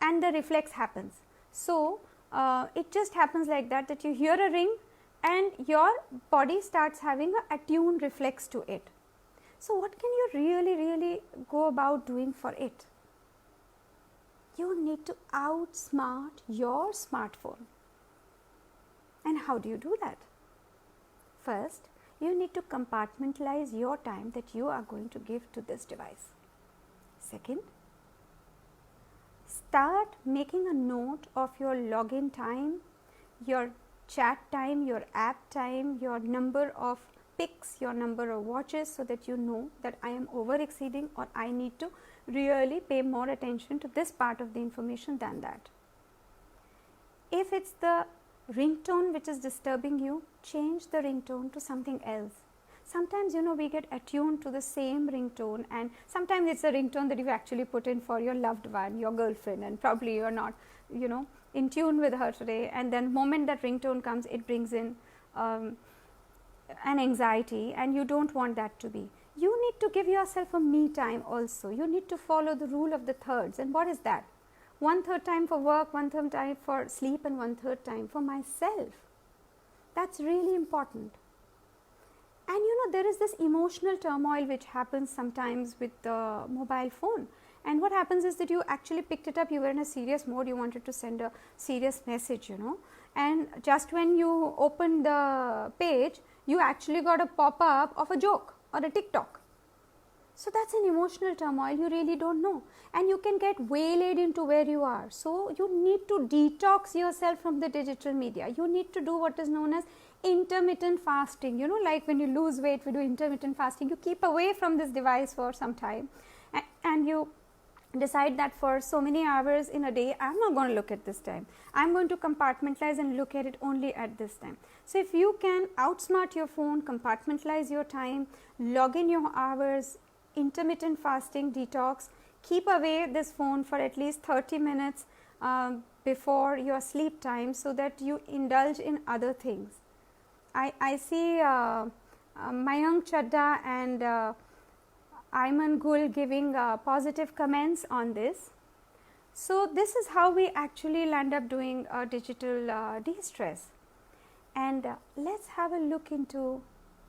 and the reflex happens. So, it just happens like that you hear a ring and your body starts having a attuned reflex to it. So, what can you really go about doing for it? You need to outsmart your smartphone. And how do you do that? First, you need to compartmentalize your time that you are going to give to this device. Second, start making a note of your login time, your chat time, your app time, your number of pics, your number of watches, so that you know that I am over exceeding or I need to really pay more attention to this part of the information than that. If it's the ringtone which is disturbing you, change the ringtone to something else. Sometimes we get attuned to the same ringtone, and sometimes it's a ringtone that you've actually put in for your loved one, your girlfriend, and probably you're not in tune with her today, and then the moment that ringtone comes, it brings in an anxiety, and you don't want that to be. You need to give yourself a me time also. You need to follow the rule of the thirds. And what is that? 1/3 time for work, 1/3 time for sleep, and 1/3 time for myself. That's really important. And there is this emotional turmoil which happens sometimes with the mobile phone. And what happens is that you actually picked it up, you were in a serious mode, you wanted to send a serious message, and just when you opened the page, you actually got a pop-up of a joke or a TikTok. So that's an emotional turmoil, you really don't know, and you can get waylaid into where you are. So you need to detox yourself from the digital media. You need to do what is known as intermittent fasting. Like when you lose weight, we do intermittent fasting. You keep away from this device for some time, and you decide that for so many hours in a day, I'm not going to look at this time. I'm going to compartmentalize and look at it only at this time. So if you can outsmart your phone, compartmentalize your time, log in your hours, intermittent fasting, detox, keep away this phone for at least 30 minutes before your sleep time, so that you indulge in other things. I see Mayank Chadda and Ayman Gul giving positive comments on this. So this is how we actually land up doing digital de-stress. And let's have a look into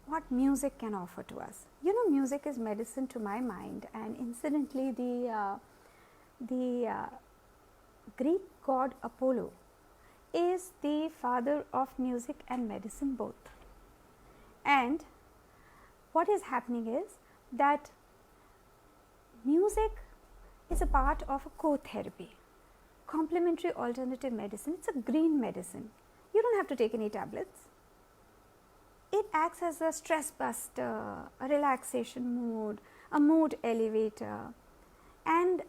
what music can offer to us. Music is medicine to my mind, and incidentally the Greek god Apollo is the father of music and medicine both. And what is happening is that music is a part of a co-therapy, complementary alternative medicine. It's a green medicine. You don't have to take any tablets. It acts as a stress buster, a relaxation mood, a mood elevator. And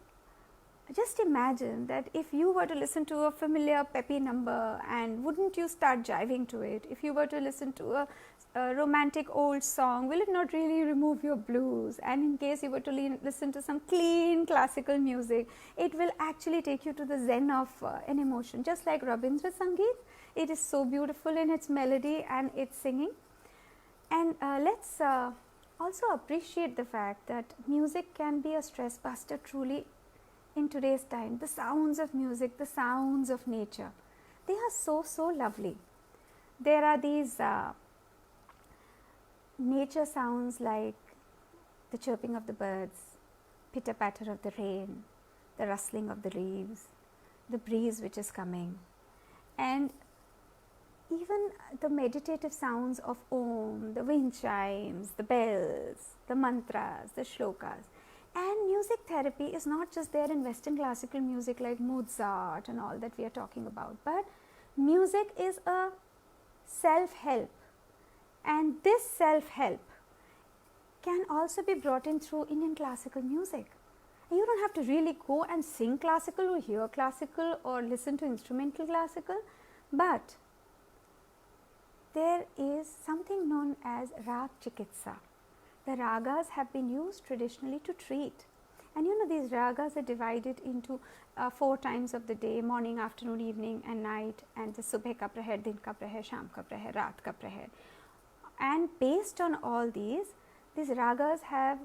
just imagine that if you were to listen to a familiar peppy number, and wouldn't you start jiving to it? If you were to listen to a romantic old song, will it not really remove your blues? And in case you were to listen to some clean classical music, it will actually take you to the zen of an emotion. Just like Rabindra Sangeet, it is so beautiful in its melody and its singing. And let's also appreciate the fact that music can be a stress buster truly in today's time. The sounds of music, the sounds of nature, they are so lovely. There are these nature sounds like the chirping of the birds, pitter patter of the rain, the rustling of the leaves, the breeze which is coming, and even the meditative sounds of Om, the wind chimes, the bells, the mantras, the shlokas. And music therapy is not just there in Western classical music like Mozart and all that we are talking about, but music is a self-help, and this self-help can also be brought in through Indian classical music. And you don't have to really go and sing classical or hear classical or listen to instrumental classical, but there is something known as rag chikitsa. The ragas have been used traditionally to treat, and these ragas are divided into 4 times of the day: morning, afternoon, evening and night, and the subh ka praher, din ka praher, sham ka praher, raat ka praher. And based on all these ragas have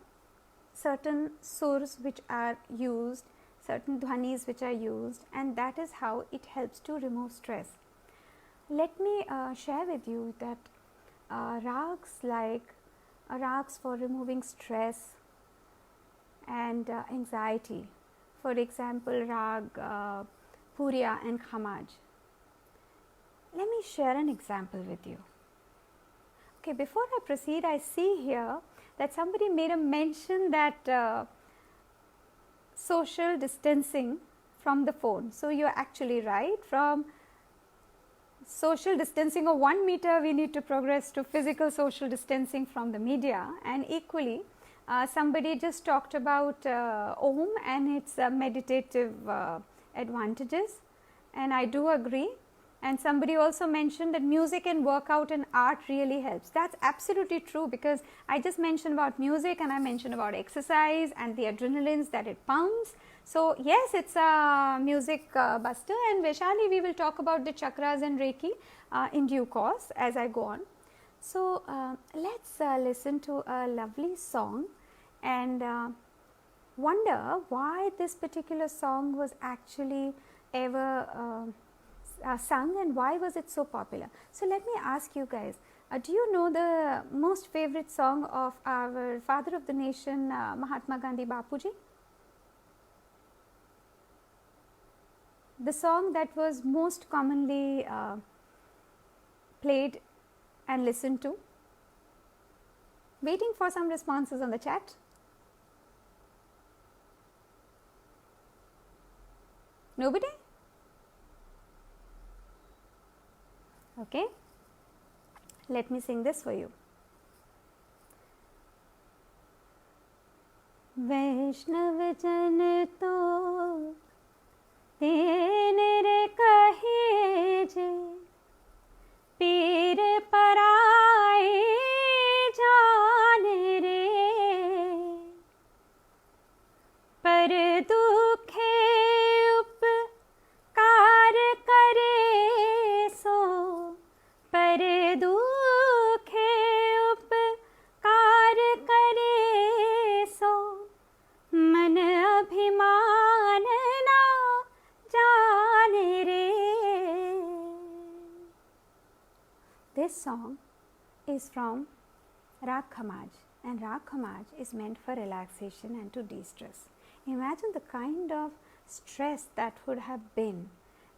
certain surs which are used, certain dhwanis which are used, and that is how it helps to remove stress. Let me share with you that rags like rags for removing stress and anxiety, for example rag Puria and Khamaj. Let me share an example with you. Okay, before I proceed, I see here that somebody made a mention that social distancing from the phone. So, you are actually right. From social distancing of 1 meter, we need to progress to physical social distancing from the media, and equally somebody just talked about Om and its meditative advantages, and I do agree. And somebody also mentioned that music and workout and art really helps. That's absolutely true, because I just mentioned about music and I mentioned about exercise and the adrenalines that it pumps. So, yes, it's a music buster, and Vaishali, we will talk about the chakras and Reiki in due course as I go on. So, let's listen to a lovely song and wonder why this particular song was actually ever sung and why was it so popular. So, let me ask you guys, do you know the most favorite song of our father of the nation, Mahatma Gandhi Bapuji? The song that was most commonly played and listened to? Waiting for some responses on the chat. Nobody? Okay, let me sing this for you. वैष्णव जन तो तेन रे कहे जे, पीर पराए जान रे, पर दुखे उपकार करे सो, पर दुखे उपकार करे सो, मन अभिमान ना जाने रे. This song is from Rag Khamaj, and Rag Khamaj is meant for relaxation and to de-stress. Imagine the kind of stress that would have been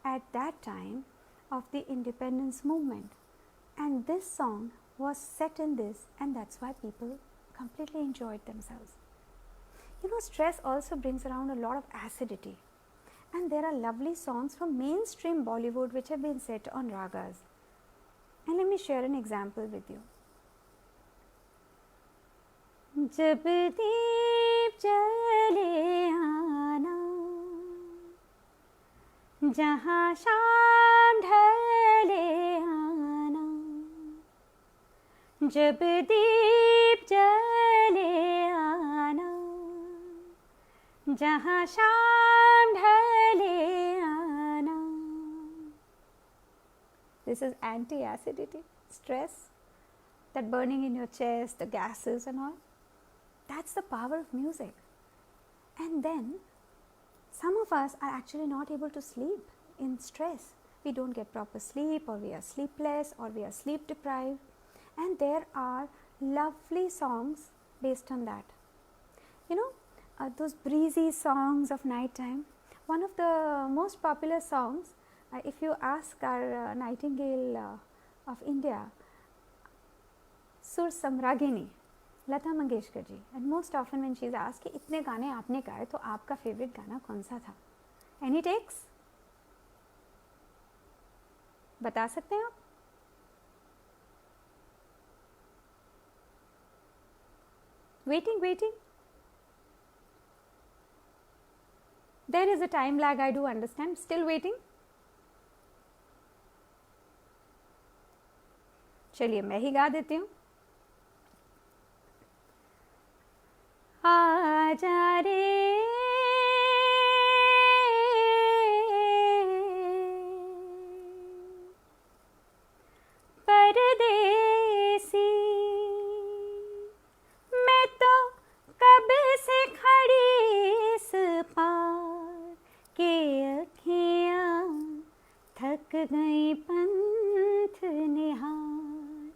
at that time of the independence movement, and this song was set in this, and that's why people completely enjoyed themselves. You know, stress also brings around a lot of acidity, and there are lovely songs from mainstream Bollywood which have been set on ragas, and let me share an example with you. जब दीप जले आना, जहाँ शाम ढले आना, जब दीप जले आना, जहाँ शाम ढले आना. This is anti-acidity, stress, that burning in your chest, the gases and all. That's the power of music. And then some of us are actually not able to sleep in stress. We don't get proper sleep, or we are sleepless, or we are sleep deprived, and there are lovely songs based on that. You know, those breezy songs of night time. One of the most popular songs, if you ask our Nightingale of India, Sur Samragini, Lata Mangeshkar ji, and most often when she is asked कि इतने गाने आपने गाए तो आपका favourite गाना कौन सा था? Any takes? बता सकते हैं आप? Waiting. There is a time lag, I do understand. Still waiting? चलिए मैं ही गा देती हूँ. आजा रे परदेसी, मैं तो कब से खड़ी इस पार, थक गई पंथ निहार,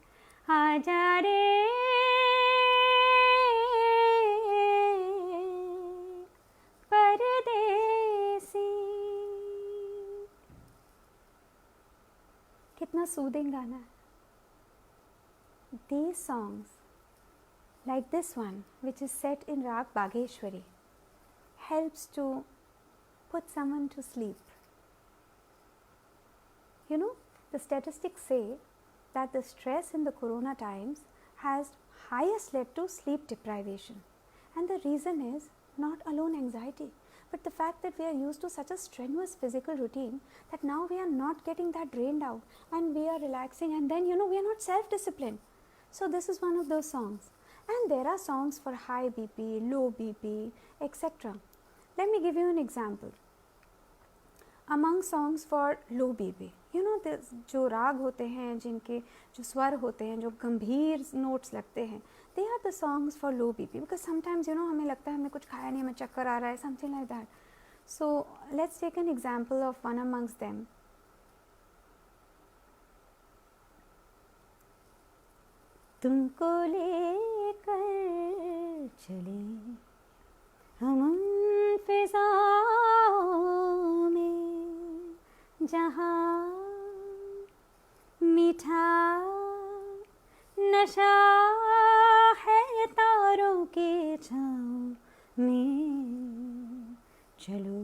आजा रे परदेसी। कितना सूदिंग गाना है। These songs, like this one, which is set in Rag Bageshwari, helps to put someone to sleep. You know, the statistics say that the stress in the corona times has highest led to sleep deprivation, and the reason is not alone anxiety, but the fact that we are used to such a strenuous physical routine that now we are not getting that drained out and we are relaxing, and then we are not self-disciplined. So this is one of those songs, and there are songs for high BP, low BP, etc. Let me give you an example. Among songs for low BP, जो राग होते हैं, जिनके जो स्वर होते हैं, जो गंभीर नोट्स लगते हैं, they are the songs for low BP, because sometimes हमें लगता है हमने कुछ खाया नहीं, हमें चक्कर आ रहा है, something like that. So let's take an example of one amongst them. तुमको लेकर चले हम उन फिजाओं में, जहाँ मीठा नशा है तारों के छाँव में, चलो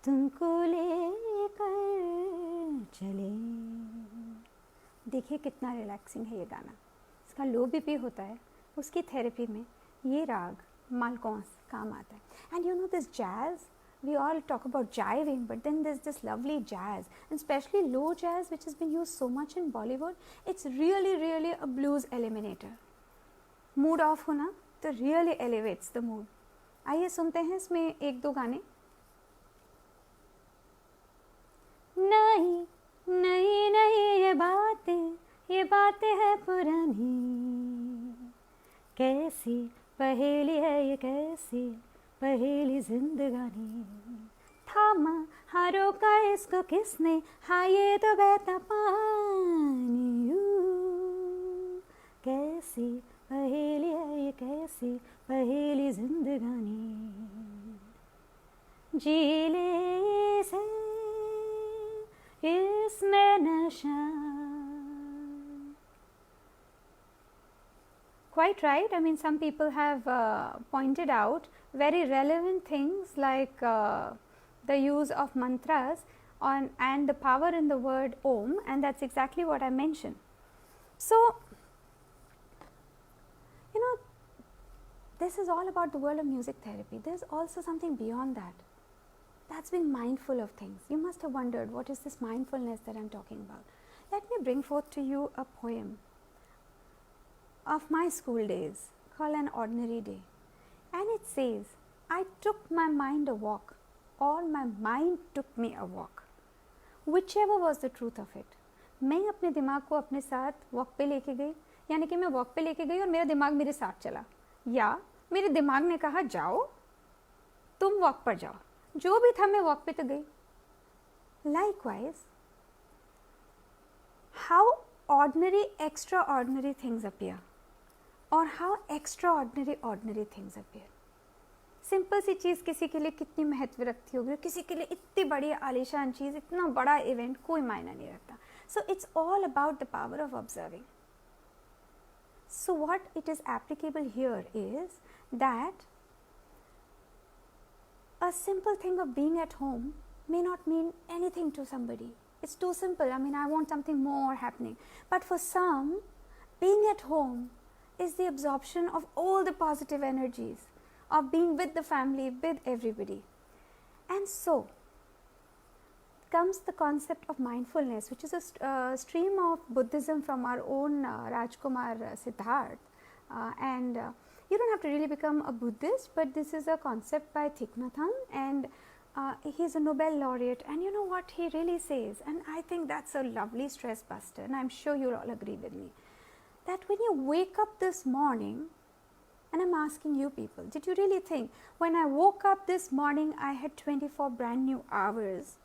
तुमको लेकर चले। देखिए कितना रिलैक्सिंग है ये गाना। इसका लो बीपी होता है, उसकी थेरेपी में ये राग मालकौंस काम आता है। And this jazz, we all talk about jiving, but then there's this lovely jazz, and especially low jazz, which has been used so much in Bollywood. It's really a blues eliminator. Mood off होना तो really elevates the mood. आइए सुनते हैं इसमें एक दो गाने। नहीं नहीं नहीं ये बातें है पुरानी, कैसी पहेली है ये, कैसी पहेली जिंदगानी, थामा हारों का इसको किसने, हाँ ये तो बहता पानी, कैसी पहेली है ये, कैसी पहेली जिंदगानी, जी ले से इसमें नशा। Quite right. I mean, some people have pointed out very relevant things like the use of mantras and the power in the word Om, and that's exactly what I mentioned. So, this is all about the world of music therapy. There's also something beyond that. That's being mindful of things. You must have wondered, what is this mindfulness that I'm talking about? Let me bring forth to you a poem of my school days called An Ordinary Day, and it says, I took my mind a walk, or my mind took me a walk, whichever was the truth of it. मैं अपने दिमाग को अपने साथ walk पे लेके गई, यानी कि मैं वॉक पे लेके गई और मेरा दिमाग मेरे साथ चला, या मेरे दिमाग ने कहा जाओ तुम वॉक पर जाओ, जो भी था मैं वॉक पे तो गई। Likewise, how ordinary extraordinary things appear, और how extraordinary ordinary things appear. Simple सी चीज़ किसी के लिए कितनी महत्व रखती होगी, किसी के लिए इतनी बड़ी आलीशान चीज़, इतना बड़ा इवेंट कोई मायना नहीं रखता. So it's all about the power of observing. So what it is applicable here is that a simple thing of being at home may not mean anything to somebody. It's too simple. I mean, I want something more happening. But for some, being at home is the absorption of all the positive energies of being with the family, with everybody. And so comes the concept of mindfulness, which is a stream of Buddhism from our own Rajkumar Siddharth. And you don't have to really become a Buddhist, but this is a concept by Thich Nhat Hanh, and he's a Nobel laureate. And you know what he really says, and I think that's a lovely stress buster, and I'm sure you'll all agree with me, that when you wake up this morning, and I'm asking you people, did you really think, when I woke up this morning, I had 24 brand new hours